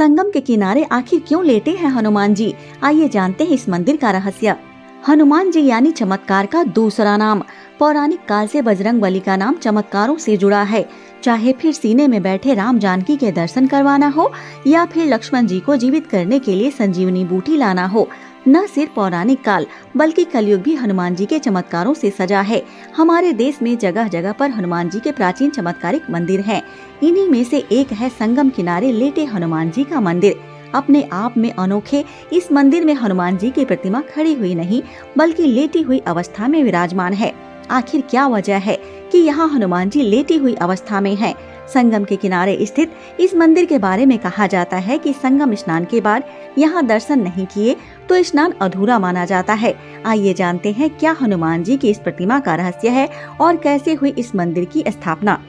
संगम के किनारे आखिर क्यों लेटे हैं हनुमान जी? आइए जानते हैं इस मंदिर का रहस्य। हनुमान जी यानी चमत्कार का दूसरा नाम। पौराणिक काल से बजरंग बली का नाम चमत्कारों से जुड़ा है। चाहे फिर सीने में बैठे राम जानकी के दर्शन करवाना हो या फिर लक्ष्मण जी को जीवित करने के लिए संजीवनी बूटी लाना हो, न सिर्फ पौराणिक काल बल्कि कलयुग भी हनुमान जी के चमत्कारों से सजा है। हमारे देश में जगह जगह पर हनुमान जी के प्राचीन चमत्कारिक मंदिर हैं। इन्हीं में से एक है संगम किनारे लेटे हनुमान जी का मंदिर। अपने आप में अनोखे इस मंदिर में हनुमान जी की प्रतिमा खड़ी हुई नहीं बल्कि लेटी हुई अवस्था में विराजमान है। आखिर क्या वजह है कि यहाँ हनुमान जी लेटी हुई अवस्था में हैं? संगम के किनारे स्थित इस मंदिर के बारे में कहा जाता है कि संगम स्नान के बाद यहाँ दर्शन नहीं किए तो स्नान अधूरा माना जाता है। आइए जानते हैं क्या हनुमान जी की इस प्रतिमा का रहस्य है और कैसे हुई इस मंदिर की स्थापना।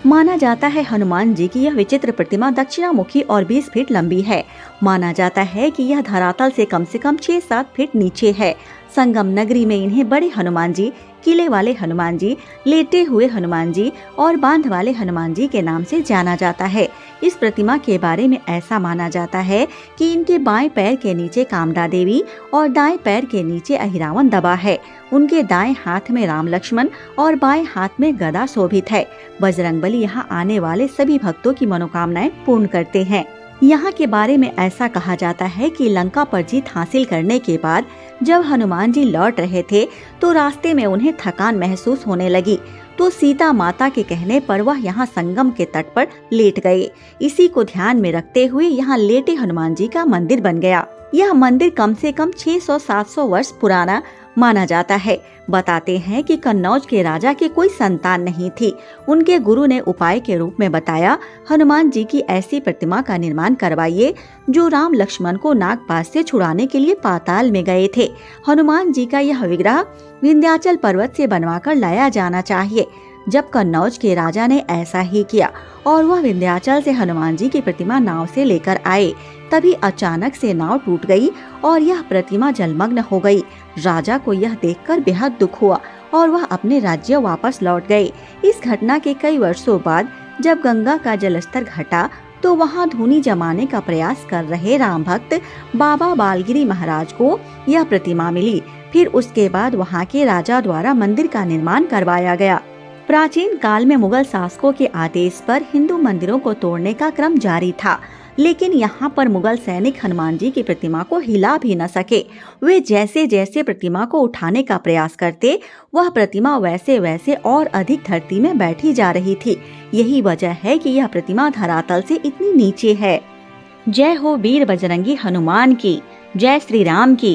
माना जाता है हनुमान जी की यह विचित्र प्रतिमा दक्षिणामुखी और 20 फीट लंबी है। माना जाता है कि यह धरातल से कम 6-7 फीट नीचे है। संगम नगरी में इन्हें बड़े हनुमान जी, किले वाले हनुमान जी, लेटे हुए हनुमान जी और बांध वाले हनुमान जी के नाम से जाना जाता है। इस प्रतिमा के बारे में ऐसा माना जाता है कि इनके बाएं पैर के नीचे कामदा देवी और दाएं पैर के नीचे अहिरावण दबा है। उनके दाएं हाथ में राम लक्ष्मण और बाएं हाथ में गदा शोभित है। बजरंग बली यहाँ आने वाले सभी भक्तों की मनोकामनाएं पूर्ण करते हैं। यहाँ के बारे में ऐसा कहा जाता है कि लंका पर जीत हासिल करने के बाद जब हनुमान जी लौट रहे थे तो रास्ते में उन्हें थकान महसूस होने लगी, तो सीता माता के कहने पर वह यहाँ संगम के तट पर लेट गए। इसी को ध्यान में रखते हुए यहाँ लेटे हनुमान जी का मंदिर बन गया। यह मंदिर कम से कम 600-700 वर्ष पुराना माना जाता है। बताते हैं कि कन्नौज के राजा की कोई संतान नहीं थी। उनके गुरु ने उपाय के रूप में बताया, हनुमान जी की ऐसी प्रतिमा का निर्माण करवाइए जो राम लक्ष्मण को नागपाश से छुड़ाने के लिए पाताल में गए थे। हनुमान जी का यह विग्रह विंध्याचल पर्वत से बनवाकर लाया जाना चाहिए। जब कन्नौज के राजा ने ऐसा ही किया और वह विंध्याचल से हनुमान जी की प्रतिमा नाव से लेकर आए, तभी अचानक से नाव टूट गई और यह प्रतिमा जलमग्न हो गई। राजा को यह देखकर बेहद दुख हुआ और वह अपने राज्य वापस लौट गए। इस घटना के कई वर्षों बाद जब गंगा का जलस्तर घटा तो वहां धूनी जमाने का प्रयास कर रहे राम भक्त बाबा बालगिरी महाराज को यह प्रतिमा मिली। फिर उसके बाद वहां के राजा द्वारा मंदिर का निर्माण करवाया गया। प्राचीन काल में मुगल शासकों के आदेश पर हिंदू मंदिरों को तोड़ने का क्रम जारी था, लेकिन यहाँ पर मुगल सैनिक हनुमान जी की प्रतिमा को हिला भी न सके। वे जैसे जैसे प्रतिमा को उठाने का प्रयास करते, वह प्रतिमा वैसे वैसे और अधिक धरती में बैठी जा रही थी। यही वजह है कि यह प्रतिमा धरातल से इतनी नीचे है। जय हो वीर बजरंगी हनुमान की, जय श्री राम की।